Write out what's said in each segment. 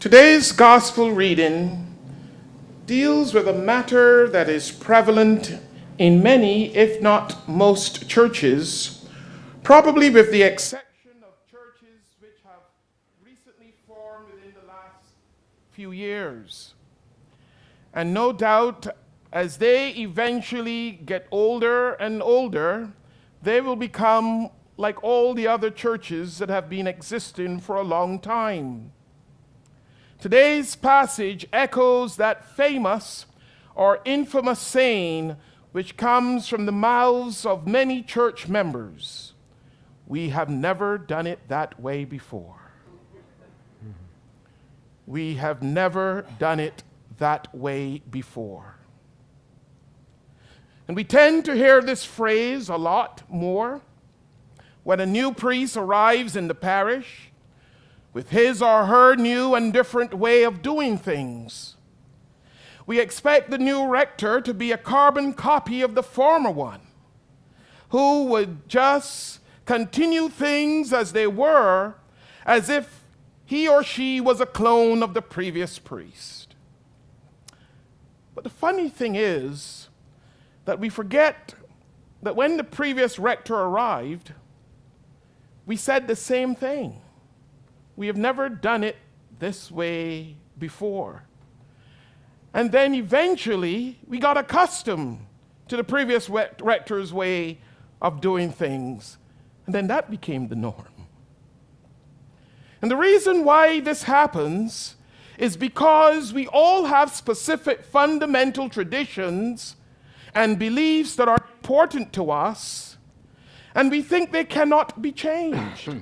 Today's gospel reading deals with a matter that is prevalent in many, if not most, churches, probably with the exception of churches which have recently formed within the last few years. And no doubt, as they eventually get older and older, they will become like all the other churches that have been existing for a long time. Today's passage echoes that famous or infamous saying which comes from the mouths of many church members: "We have never done it that way before." We have never done it that way before. And we tend to hear this phrase a lot more when a new priest arrives in the parish with his or her new and different way of doing things. We expect the new rector to be a carbon copy of the former one, who would just continue things as they were, as if he or she was a clone of the previous priest. But the funny thing is that we forget that when the previous rector arrived, we said the same thing. We have never done it this way before. And then eventually, we got accustomed to the previous rector's way of doing things. And then that became the norm. And the reason why this happens is because we all have specific fundamental traditions and beliefs that are important to us, and we think they cannot be changed.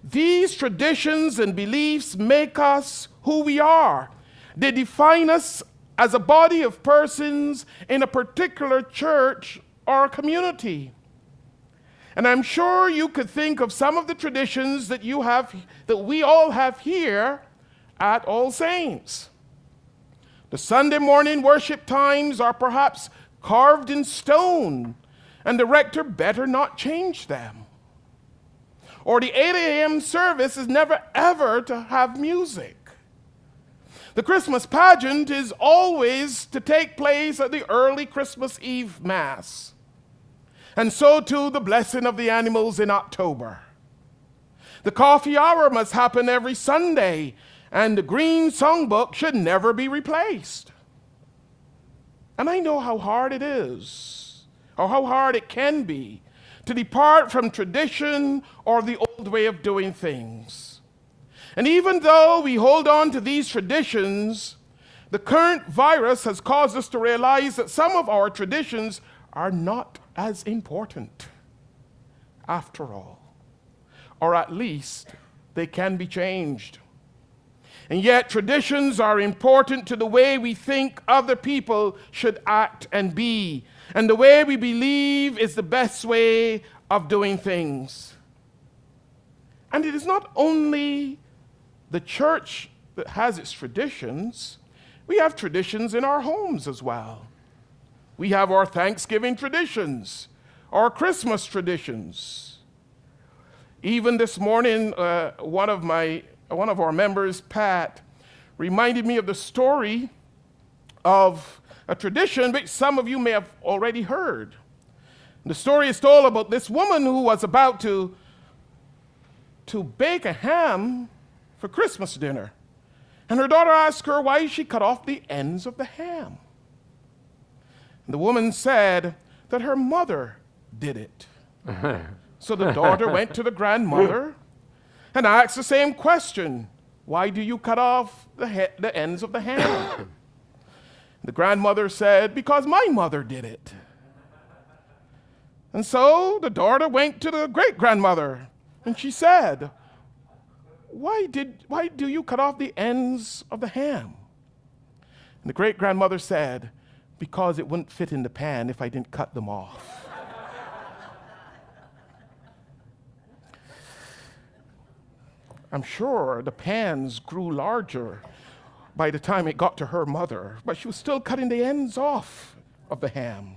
These traditions and beliefs make us who we are. They define us as a body of persons in a particular church or community. And I'm sure you could think of some of the traditions that we all have here at All Saints. The Sunday morning worship times are perhaps carved in stone, and the rector better not change them. Or the 8 a.m. service is never ever to have music. The Christmas pageant is always to take place at the early Christmas Eve Mass. And so too the blessing of the animals in October. The coffee hour must happen every Sunday, and the green songbook should never be replaced. And I know how hard it is, or how hard it can be, to depart from tradition or the old way of doing things. And even though we hold on to these traditions, the current virus has caused us to realize that some of our traditions are not as important after all, or at least they can be changed. And yet traditions are important to the way we think other people should act and be, and the way we believe is the best way of doing things. And it is not only the church that has its traditions. We have traditions in our homes as well. We have our Thanksgiving traditions, our Christmas traditions. Even this morning, one of our members, Pat, reminded me of the story of a tradition which some of you may have already heard. The story is told about this woman who was about to bake a ham for Christmas dinner. And her daughter asked her why she cut off the ends of the ham. And the woman said that her mother did it. So the daughter went to the grandmother and asked the same question: "Why do you cut off the ends of the ham?" The grandmother said, "Because my mother did it." And so the daughter went to the great-grandmother, and she said, why do you cut off the ends of the ham?" And the great-grandmother said, "Because it wouldn't fit in the pan if I didn't cut them off." I'm sure the pans grew larger by the time it got to her mother, but she was still cutting the ends off of the ham.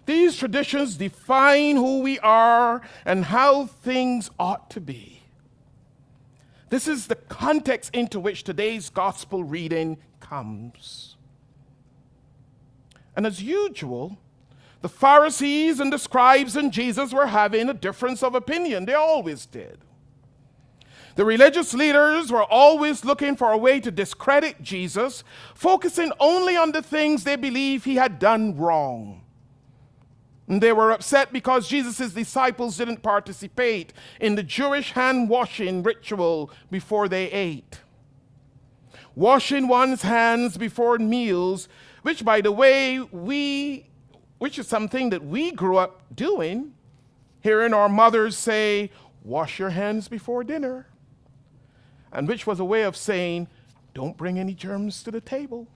These traditions define who we are and how things ought to be. This is the context into which today's gospel reading comes. And as usual, the Pharisees and the scribes and Jesus were having a difference of opinion. They always did. The religious leaders were always looking for a way to discredit Jesus, focusing only on the things they believed he had done wrong. And they were upset because Jesus' disciples didn't participate in the Jewish hand-washing ritual before they ate. Washing one's hands before meals, which, by the way, which is something that we grew up doing, hearing our mothers say, "Wash your hands before dinner," and which was a way of saying, "Don't bring any germs to the table."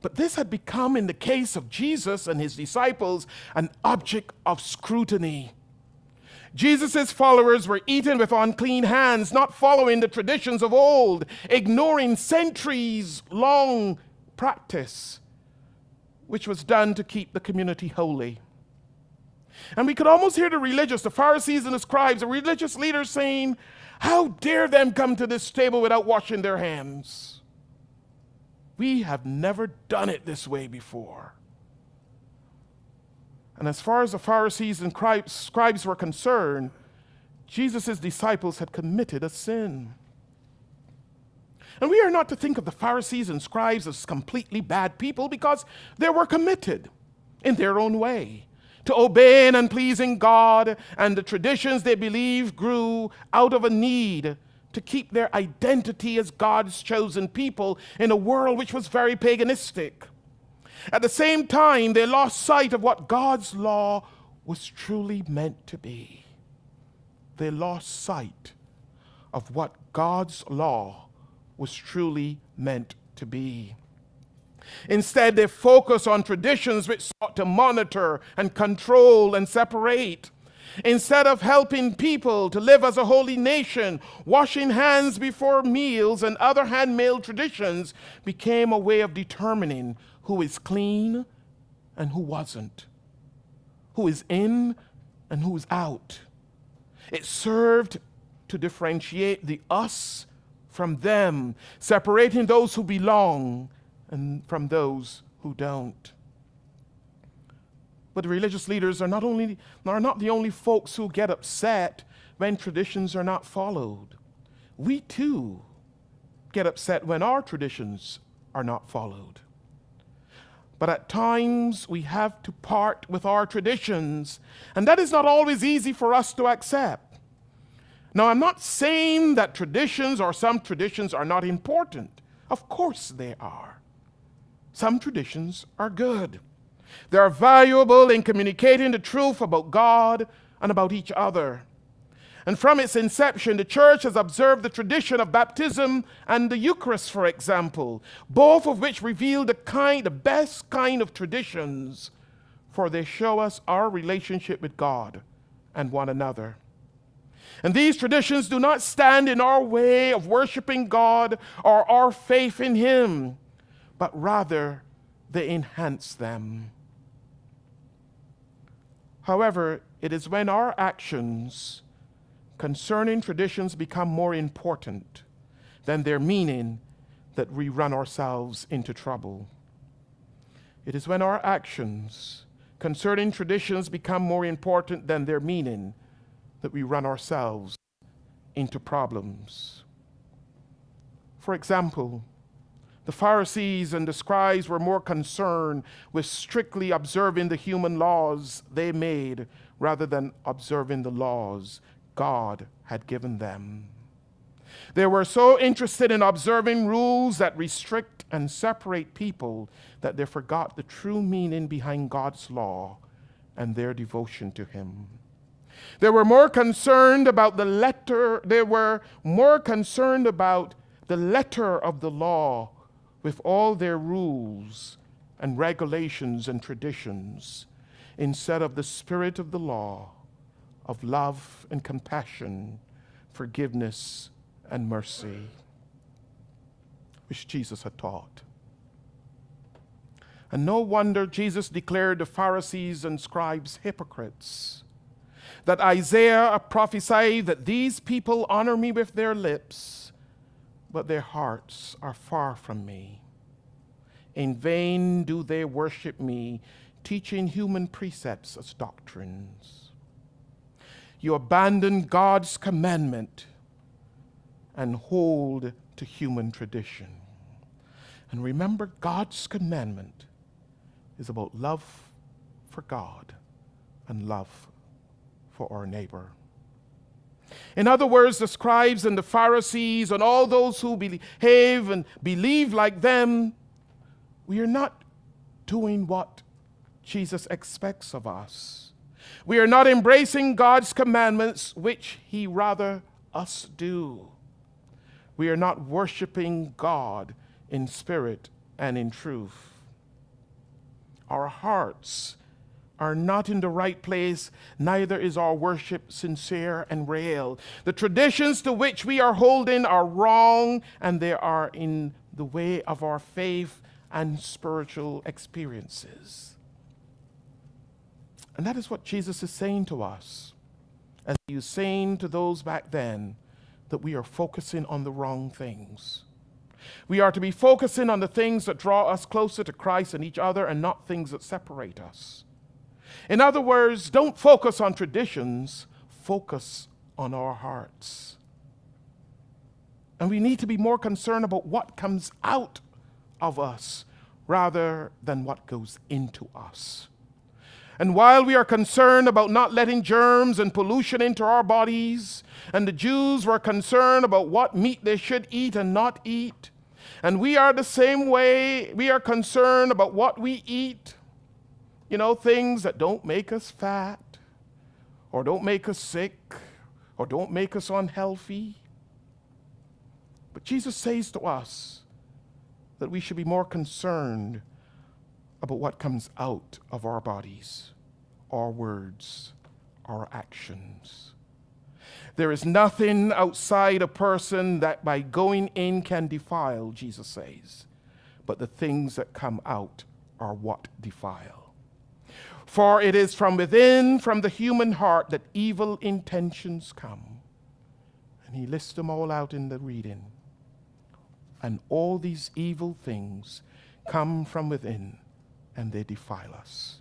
But this had become, in the case of Jesus and his disciples, an object of scrutiny. Jesus' followers were eating with unclean hands, not following the traditions of old, ignoring centuries-long practice, which was done to keep the community holy. And we could almost hear the Pharisees and the scribes, the religious leaders saying, "How dare them come to this table without washing their hands? We have never done it this way before." And as far as the Pharisees and scribes were concerned, Jesus' disciples had committed a sin. And we are not to think of the Pharisees and scribes as completely bad people, because they were committed in their own way to obeying and pleasing God, and the traditions they believed grew out of a need to keep their identity as God's chosen people in a world which was very paganistic. At the same time, they lost sight of what God's law was truly meant to be. They lost sight of what God's law was truly meant to be. Instead, they focus on traditions which sought to monitor and control and separate. Instead of helping people to live as a holy nation, washing hands before meals and other handmade traditions became a way of determining who is clean and who wasn't, who is in and who is out. It served to differentiate the us from them, separating those who belong and from those who don't. But the religious leaders are not the only folks who get upset when traditions are not followed. We too get upset when our traditions are not followed. But at times we have to part with our traditions, and that is not always easy for us to accept. Now, I'm not saying that traditions or some traditions are not important. Of course they are. Some traditions are good. They are valuable in communicating the truth about God and about each other. And from its inception, the church has observed the tradition of baptism and the Eucharist, for example, both of which reveal the best kind of traditions, for they show us our relationship with God and one another. And these traditions do not stand in our way of worshiping God or our faith in Him, but rather they enhance them. However, it is when our actions concerning traditions become more important than their meaning that we run ourselves into trouble. It is when our actions concerning traditions become more important than their meaning that we run ourselves into problems. For example, the Pharisees and the scribes were more concerned with strictly observing the human laws they made rather than observing the laws God had given them. They were so interested in observing rules that restrict and separate people that they forgot the true meaning behind God's law and their devotion to Him. They were more concerned about the letter of the law with all their rules and regulations and traditions, instead of the spirit of the law of love and compassion, forgiveness and mercy, which Jesus had taught. And no wonder Jesus declared the Pharisees and scribes hypocrites. that Isaiah prophesied that these people honor me with their lips, but their hearts are far from me. In vain do they worship me, teaching human precepts as doctrines. You abandon God's commandment and hold to human tradition. And remember, God's commandment is about love for God and love for our neighbor. In other words, the scribes and the Pharisees and all those who behave and believe like them, we are not doing what Jesus expects of us. We are not embracing God's commandments, which He rather us do. We are not worshiping God in spirit and in truth. Our hearts are not in the right place, neither is our worship sincere and real. The traditions to which we are holding are wrong, and they are in the way of our faith and spiritual experiences. And that is what Jesus is saying to us, as He was saying to those back then, that we are focusing on the wrong things. We are to be focusing on the things that draw us closer to Christ and each other, and not things that separate us. In other words, don't focus on traditions, focus on our hearts. And we need to be more concerned about what comes out of us rather than what goes into us. And while we are concerned about not letting germs and pollution into our bodies, and the Jews were concerned about what meat they should eat and not eat, and we are the same way, we are concerned about what we eat, things that don't make us fat, or don't make us sick, or don't make us unhealthy. But Jesus says to us that we should be more concerned about what comes out of our bodies, our words, our actions. There is nothing outside a person that by going in can defile, Jesus says, but the things that come out are what defile. For it is from within, from the human heart, that evil intentions come. And He lists them all out in the reading. And all these evil things come from within, and they defile us.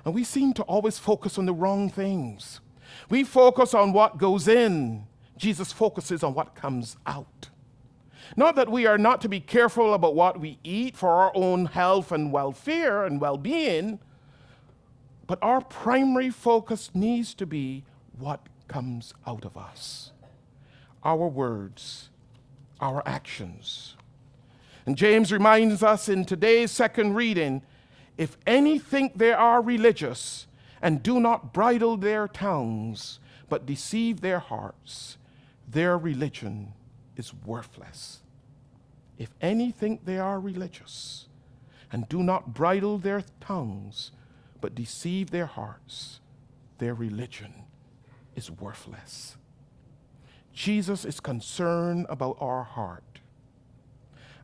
And we seem to always focus on the wrong things. We focus on what goes in. Jesus focuses on what comes out. Not that we are not to be careful about what we eat for our own health and welfare and well-being, but our primary focus needs to be what comes out of us. Our words, our actions. And James reminds us in today's second reading, if any think they are religious and do not bridle their tongues, but deceive their hearts, their religion is worthless. If any think they are religious and do not bridle their tongues, but deceive their hearts, their religion is worthless. Jesus is concerned about our heart.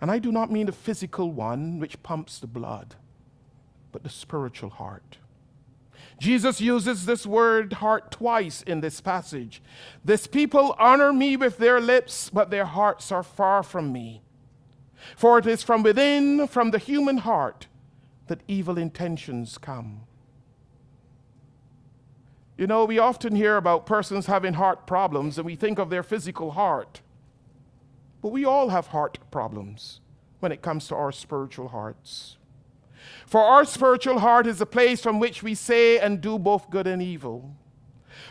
And I do not mean the physical one which pumps the blood, but the spiritual heart. Jesus uses this word heart twice in this passage. This people honor me with their lips, but their hearts are far from me. For it is from within, from the human heart, that evil intentions come. We often hear about persons having heart problems, and we think of their physical heart. But we all have heart problems when it comes to our spiritual hearts. For our spiritual heart is a place from which we say and do both good and evil.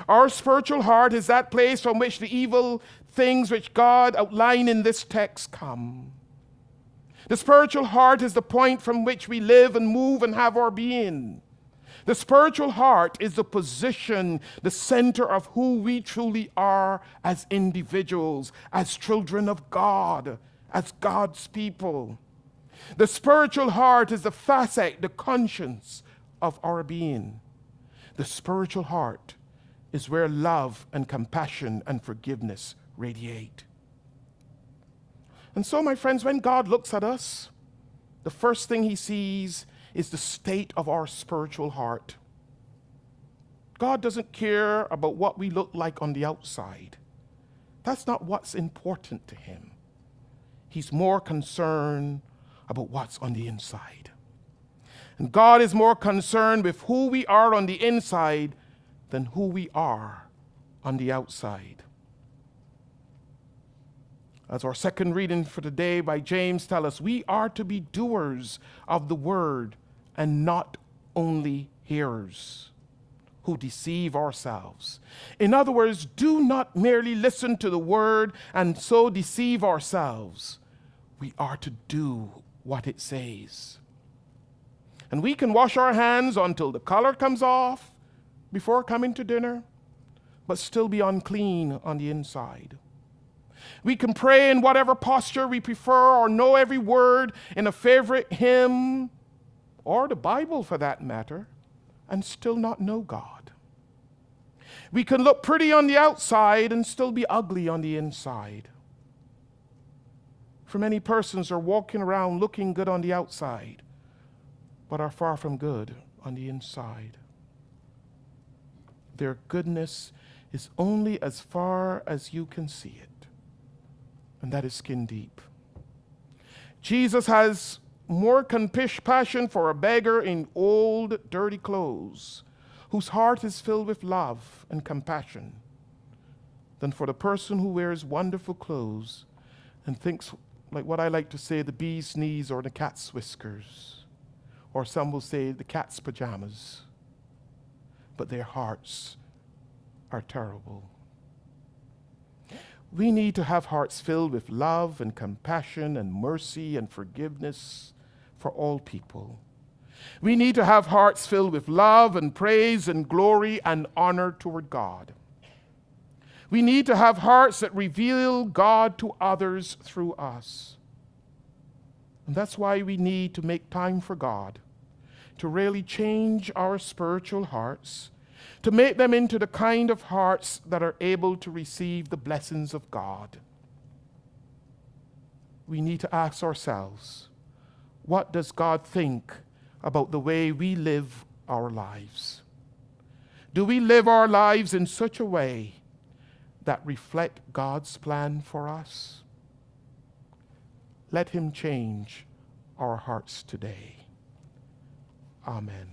Our spiritual heart is that place from which the evil things which God outlined in this text come. The spiritual heart is the point from which we live and move and have our being. The spiritual heart is the position, the center of who we truly are as individuals, as children of God, as God's people. The spiritual heart is the facet, the conscience of our being. The spiritual heart is where love and compassion and forgiveness radiate. And so, my friends, when God looks at us, the first thing He sees is the state of our spiritual heart. God doesn't care about what we look like on the outside. That's not what's important to him. He's more concerned about what's on the inside. And God is more concerned with who we are on the inside than who we are on the outside. As our second reading for today by James tells us, we are to be doers of the word and not only hearers who deceive ourselves. In other words, do not merely listen to the word and so deceive ourselves. We are to do what it says. And we can wash our hands until the color comes off before coming to dinner, but still be unclean on the inside. We can pray in whatever posture we prefer or know every word in a favorite hymn or the Bible for that matter, and still not know God. We can look pretty on the outside and still be ugly on the inside. For many persons are walking around looking good on the outside, but are far from good on the inside. Their goodness is only as far as you can see it, and that is skin deep. Jesus has more compassion for a beggar in old, dirty clothes, whose heart is filled with love and compassion, than for the person who wears wonderful clothes and thinks, like what I like to say, the bee's knees or the cat's whiskers, or some will say the cat's pajamas, but their hearts are terrible. We need to have hearts filled with love and compassion and mercy and forgiveness for all people. We need to have hearts filled with love and praise and glory and honor toward God. We need to have hearts that reveal God to others through us. And that's why we need to make time for God, to really change our spiritual hearts, to make them into the kind of hearts that are able to receive the blessings of God. We need to ask ourselves, what does God think about the way we live our lives? Do we live our lives in such a way that reflect God's plan for us? Let him change our hearts today. Amen.